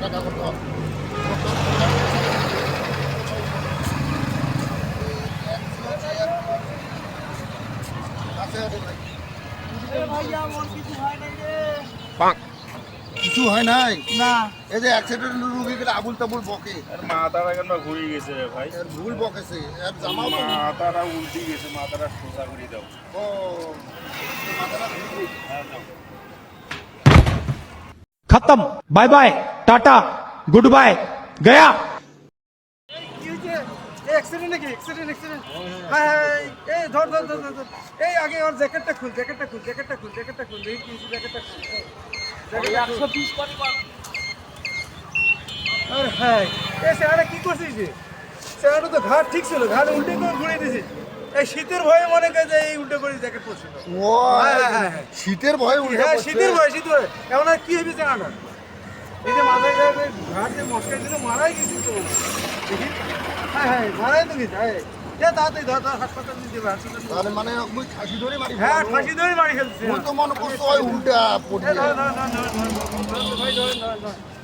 টাকা করতে হবে কিছু হয় নাই না এই যে অ্যাক্সিডেন্ট রুগী গেলে আবুল তাবুল বকে মাথাটা কেন ঘুরে গেছে ভাই ভুল বকেছে আর জামাও তো মাথাটা উল্টি গেছে মাথাটা সোজা করে দাও ও মাথাটা खत्म bye bye tata goodbye गया অ্যাক্সিডেন্ট নাকি অ্যাক্সিডেন্ট অ্যাক্সিডেন্ট হ্যাঁ হ্যাঁ এই ধর ধর ধর ধর এই আগে ওর জ্যাকেটটা খুল জ্যাকেটটা খুল জ্যাকেটটা খুল জ্যাকেটটা খুল এই কিছু জ্যাকেটটা খুল জ্যাকেটটা 120 কোটি আর হ্যাঁ এই স্যারটা কি করছিস রে স্যারটা তো ঘাট ঠিক ছিল ঘাট উল্টে করে ঘুরিয়ে দিছিস এই শীতের ভয়ে মনে করে যে এই উল্টে করে জ্যাকেট পরছিল ও শীতের ভয় উল্টে হ্যাঁ শীতের ভয়ে শীতের ভয়ে এমন আর কি হবে জানা এই যে মাথায় ঘাটে মশকা দিলে মারাই গেছি তো দেখি হ্যাঁ হ্যাঁ মারাই তো গেছে হ্যাঁ তাড়াতাড়ি ধর ধর হাসপাতাল নিয়ে যাবে হাসপাতাল তাহলে মানে ওই খাসি ধরে মারি হ্যাঁ ফাঁসি ধরে মারি ফেলছে ওই তো মনে করছো ওই উল্টা পড়ে ধর ধর ধর ধর ধর ভাই ধর ধর ধর